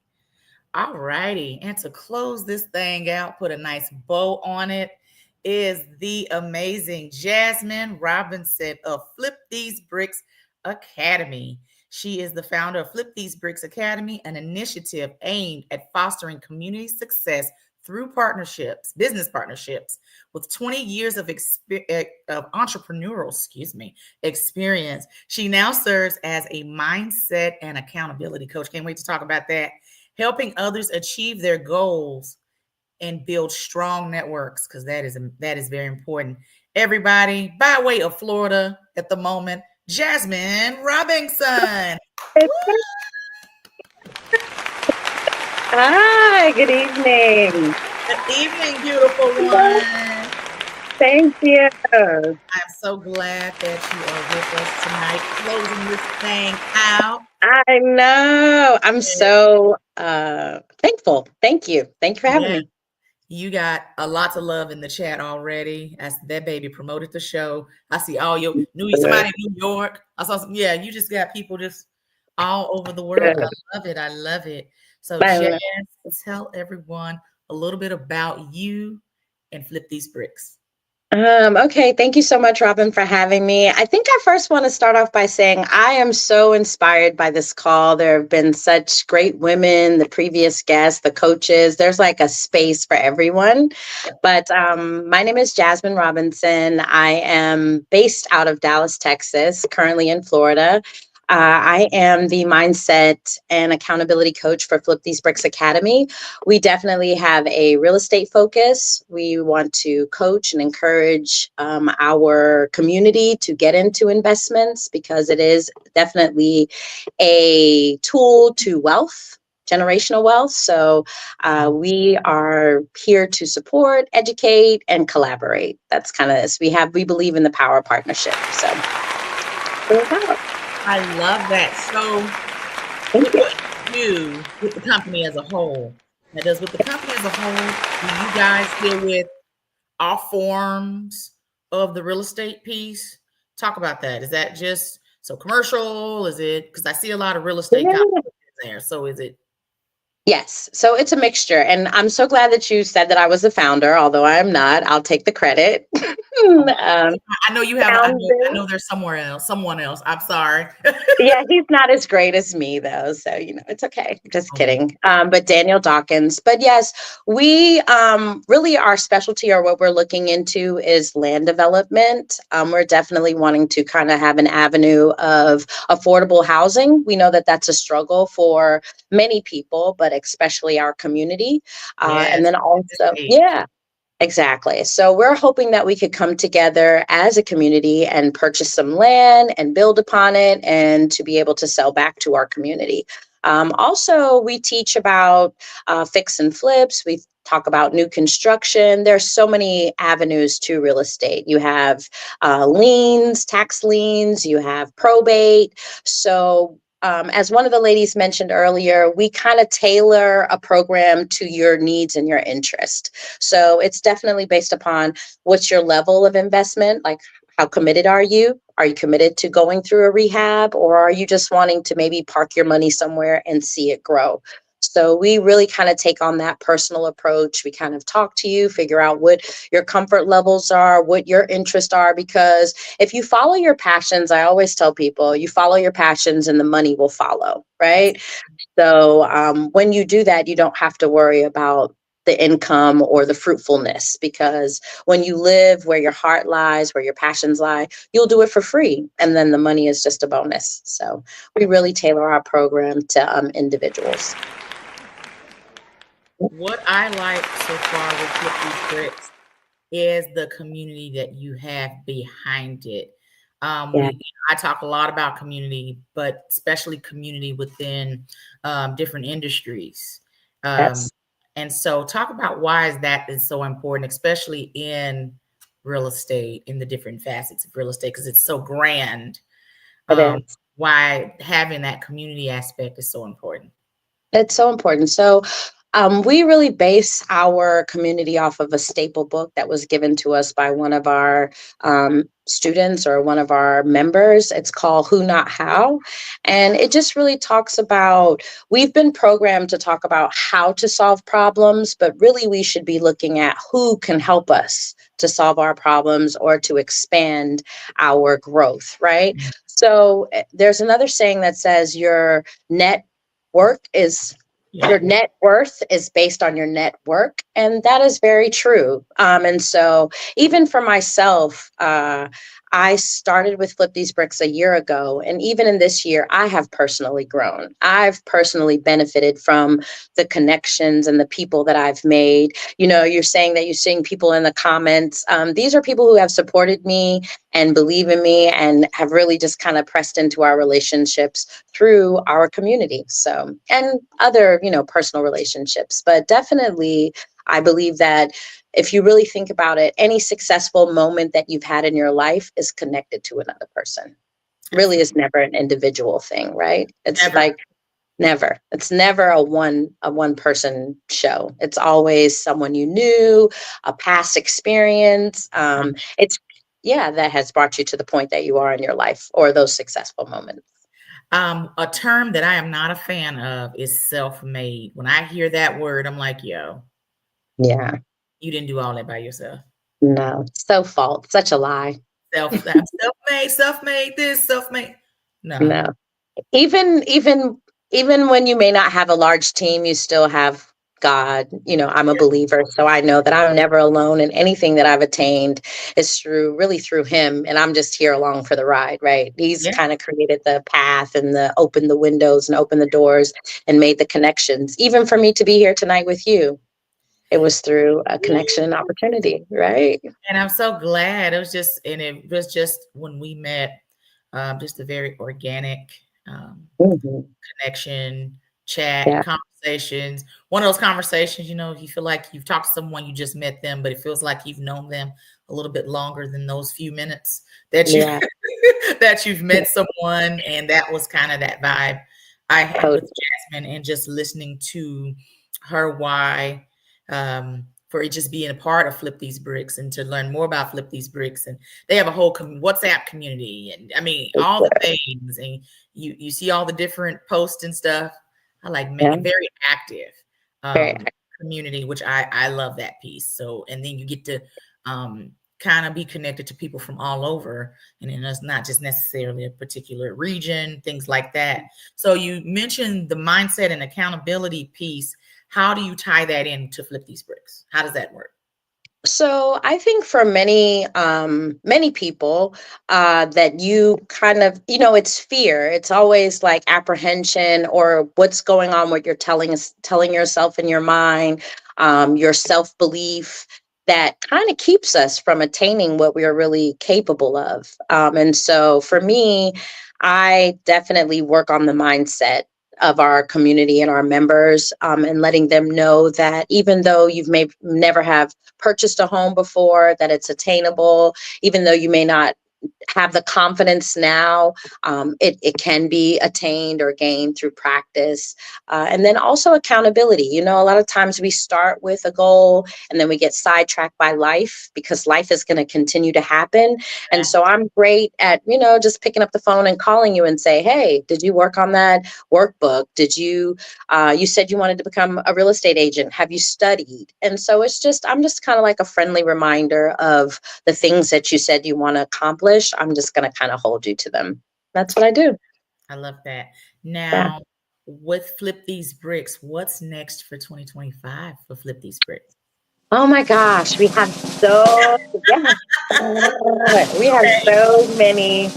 All righty. And to close this thing out, put a nice bow on it, is the amazing Jasmine Robinson of Flip These Bricks Academy. She is the founder of Flip These Bricks Academy, an initiative aimed at fostering community success through partnerships, business partnerships. With 20 years of entrepreneurial, experience, she now serves as a mindset and accountability coach. Can't wait to talk about that. Helping others achieve their goals and build strong networks, because that is very important. Everybody, by way of Florida at the moment, Jasmine Robinson.
Hi, good evening.
Good evening, beautiful one.
Thank you.
I'm so glad that you are with us tonight, closing this thing out.
I know. I'm so thankful. Thank you. Thank you for having
Yeah.
me.
You got a lot of love in the chat already. As that baby promoted the show. I see all your somebody in New York. I saw some, yeah, you just got people just all over the world. I love it. I love it. So Jazz, tell everyone a little bit about you and Flip These Bricks.
Okay, thank you so much, Robin, for having me. I think I first want to start off by saying I am so inspired by this call. There have been such great women, the previous guests, the coaches. There's like a space for everyone. But my name is Jasmine Robinson. I am based out of Dallas, Texas, currently in Florida. I am the mindset and accountability coach for Flip These Bricks Academy. We definitely have a real estate focus. We want to coach and encourage our community to get into investments, because it is definitely a tool to wealth, generational wealth. So we are here to support, educate, and collaborate. That's kind of this. We believe in the power of partnership. So
I love that. So what do you do with the company as a whole? Now, with the company as a whole, do you guys deal with all forms of the real estate piece? Talk about that. Is that just so commercial? Is it, because I see a lot of real estate companies there. So is it?
Yes. So it's a mixture. And I'm so glad that you said that I was the founder, although I am not. I'll take the credit.
I know you have, I know there's someone else. I'm sorry.
Yeah, he's not as great as me, though. So, it's okay. Just kidding. But Daniel Dawkins. But yes, we really, our specialty, or what we're looking into, is land development. We're definitely wanting to kind of have an avenue of affordable housing. We know that that's a struggle for many people, but especially our community. And then also, yeah. Exactly. So we're hoping that we could come together as a community and purchase some land and build upon it, and to be able to sell back to our community. Also, we teach about fix and flips. We talk about new construction. There's so many avenues to real estate. You have liens, tax liens, you have probate. So as one of the ladies mentioned earlier, we kind of tailor a program to your needs and your interest. So it's definitely based upon what's your level of investment, like How committed are you? Are you committed to going through a rehab, or are you just wanting to maybe park your money somewhere and see it grow? So we really kind of take on that personal approach. We kind of talk to you, figure out what your comfort levels are, what your interests are, because if you follow your passions, I always tell people, you follow your passions and the money will follow, right? So when you do that, you don't have to worry about the income or the fruitfulness, because when you live where your heart lies, where your passions lie, you'll do it for free. And then the money is just a bonus. So we really tailor our program to individuals.
What I like so far with Flip These Bricks is the community that you have behind it.
Yeah.
I talk a lot about community, but especially community within different industries. Um,
That's
and so talk about why that is so important, especially in real estate, in the different facets of real estate, because it's so grand.
it
Um,
is.
why having that community aspect is so important.
It's so important. So we really base our community off of a staple book that was given to us by one of our students or one of our members. It's called Who Not How. And it just really talks about, we've been programmed to talk about how to solve problems, but really we should be looking at who can help us to solve our problems or to expand our growth, right? So there's another saying that says your net work is your net worth is based on your network, and that is very true. And so even for myself, I started with Flip These Bricks a year ago, and even in this year I have personally grown. I've personally benefited from the connections and the people that I've made. You know, you're saying that you're seeing people in the comments. These are people who have supported me and believe in me and have really just kind of pressed into our relationships through our community. So, and other, personal relationships, but definitely I believe that if you really think about it, any successful moment that you've had in your life is connected to another person. Really is never an individual thing, right? It's
Never.
like never. It's never a one person show. It's always someone you knew, a past experience. It's that has brought you to the point that you are in your life, or those successful moments.
A term that I am not a fan of is self-made. When I hear that word, I'm like, yo,
Yeah.
you didn't do all that by yourself.
No, so false. Such a lie.
I'm self-made this, self-made. No.
No. Even when you may not have a large team, you still have God. I'm a believer, so I know that I'm never alone, and anything that I've attained is through him, and I'm just here along for the ride, right? He's
Yeah.
kind of created the path and opened the windows and opened the doors and made the connections. Even for me to be here tonight with you, it was through a connection and opportunity, right?
And I'm so glad. It was just when we met, just a very organic
Mhm.
connection, chat,
Yeah,
conversations. One of those conversations, you feel like you've talked to someone, you just met them, but it feels like you've known them a little bit longer than those few minutes that you
yeah,
that you've met someone. And that was kind of that vibe I had with
totally.
Jasmine, and just listening to her why, for it just being a part of Flip These Bricks, and to learn more about Flip These Bricks. And they have a whole WhatsApp community, and I mean all the things, and you see all the different posts and stuff. I like
Yeah,
very active
very.
community, which I love that piece. So, and then you get to kind of be connected to people from all over, and then it's not just necessarily a particular region, things like that. So you mentioned the mindset and accountability piece. How do you tie that in to Flip These Bricks? How does that work?
So I think for many people, that you kind of, it's fear. It's always like apprehension, or what's going on, what you're telling yourself in your mind, your self belief that kind of keeps us from attaining what we are really capable of. And so for me, I definitely work on the mindset of our community and our members, and letting them know that even though you've may never have purchased a home before, that it's attainable, even though you may not have the confidence now. It can be attained or gained through practice. And then also accountability. You know, a lot of times we start with a goal and then we get sidetracked by life because life is going to continue to happen. And so I'm great at, you know, just picking up the phone and calling you and say, hey, did you work on that workbook? Did you, you said you wanted to become a real estate agent. Have you studied? And so I'm just kind of like a friendly reminder of the things that you said you want to accomplish. I'm just going to kind of hold you to them. That's what I do.
I love that.
Yeah.
Now, with Flip These Bricks, what's next for 2025 for Flip These Bricks?
Oh my gosh, we have so many.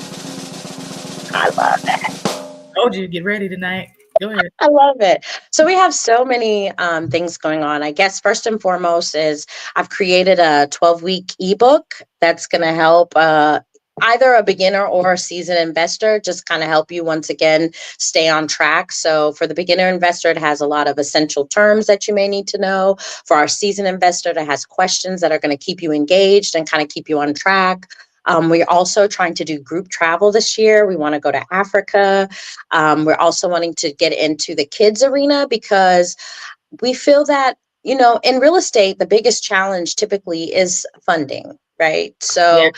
I love it.
Told you, get ready tonight. Go ahead.
I love it. So we have so many things going on. I guess first and foremost is I've created a 12-week ebook that's going to help either a beginner or a seasoned investor, just kind of help you once again stay on track. So for the beginner investor, it has a lot of essential terms that you may need to know. For our seasoned investor, it has questions that are going to keep you engaged and kind of keep you on track. We're also trying to do group travel this year. We want to go to Africa. We're also wanting to get into the kids arena because we feel that, you know, in real estate, the biggest challenge typically is funding, right? So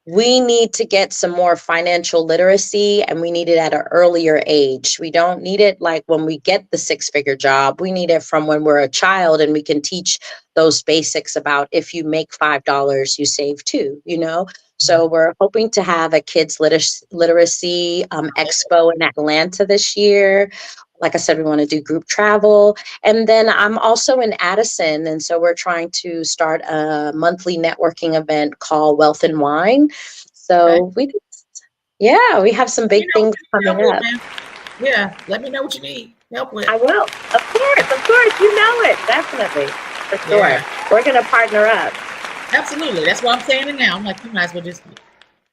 we need to get some more financial literacy, and we need it at an earlier age. We don't need it like when we get the 6-figure job. We need it from when we're a child, and we can teach those basics about if you make $5, you save 2, you know? So we're hoping to have a kids literacy expo in Atlanta this year. Like I said, we want to do group travel. And then I'm also in Addison. And so we're trying to start a monthly networking event called Wealth and Wine. So we have some big things coming up.
Yeah, let me know what you need help with.
I will. Of course. You know it. Definitely. For sure. Yeah. We're going to partner up.
Absolutely. That's why I'm saying it now. I'm like, you might as well just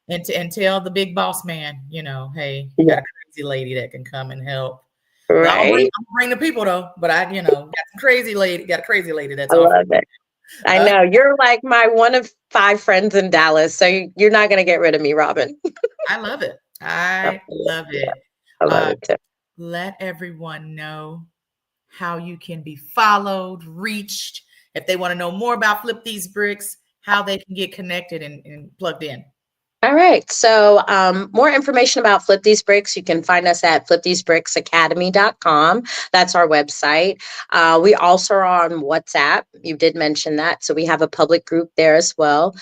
and tell the big boss man, you know, hey, you got a crazy lady that can come and help.
Right.
I'll bring the people though, but got a crazy lady that's
I love it. I know. You're like my one of 5 friends in Dallas, so you're not going to get rid of me, Robin.
I love it. I love it.
I love it too.
Let everyone know how you can be followed, reached, if they want to know more about Flip These Bricks, how they can get connected and plugged in.
All right. So more information about Flip These Bricks, you can find us at flipthesebricksacademy.com. That's our website. We also are on WhatsApp. You did mention that. So we have a public group there as well.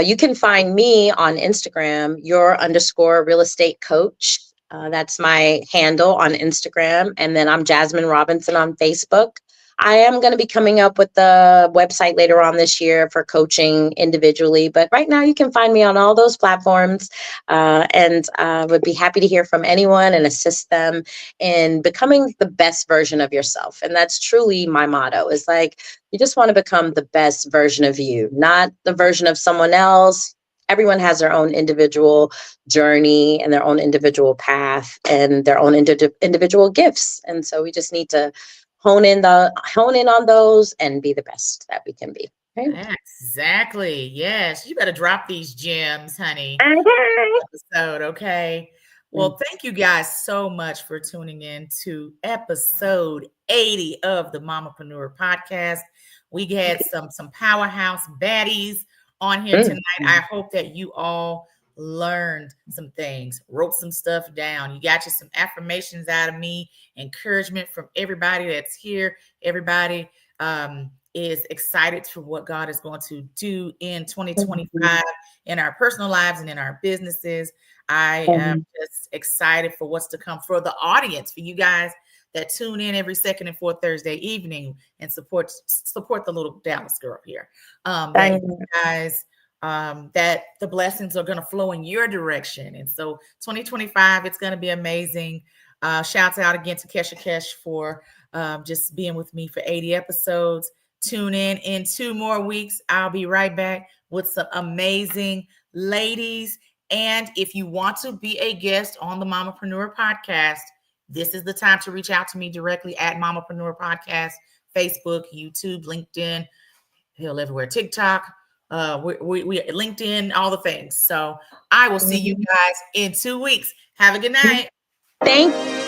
You can find me on Instagram, your_real estate coach. That's my handle on Instagram. And then I'm Jasmine Robinson on Facebook. I am going to be coming up with the website later on this year for coaching individually. But right now you can find me on all those platforms and would be happy to hear from anyone and assist them in becoming the best version of yourself. And that's truly my motto is like, you just want to become the best version of you, not the version of someone else. Everyone has their own individual journey and their own individual path and their own individual gifts. And so we just need to hone in on those and be the best that we can be.
Right? Exactly. Yes. You better drop these gems, honey. Episode, okay. Well, thank you guys so much for tuning in to episode 80 of the Mamapreneur podcast. We had some powerhouse baddies on here tonight. I hope that you all learned some things, wrote some stuff down. You got you some affirmations out of me, encouragement from everybody that's here. Everybody is excited for what God is going to do in 2025 in our personal lives and in our businesses. I am just excited for what's to come for the audience, for you guys that tune in every second and fourth Thursday evening and support the little Dallas girl here. Thank you guys. That the blessings are going to flow in your direction. And so 2025, it's going to be amazing. Shouts out again to Kesha Kesh for just being with me for 80 episodes. Tune in 2 more weeks. I'll be right back with some amazing ladies. And if you want to be a guest on the Mamapreneur podcast, this is the time to reach out to me directly at Mamapreneur Podcast, Facebook, YouTube, LinkedIn, hell, everywhere, TikTok. we LinkedIn, all the things. So I will see you guys in 2 weeks. Have a good night.
Thank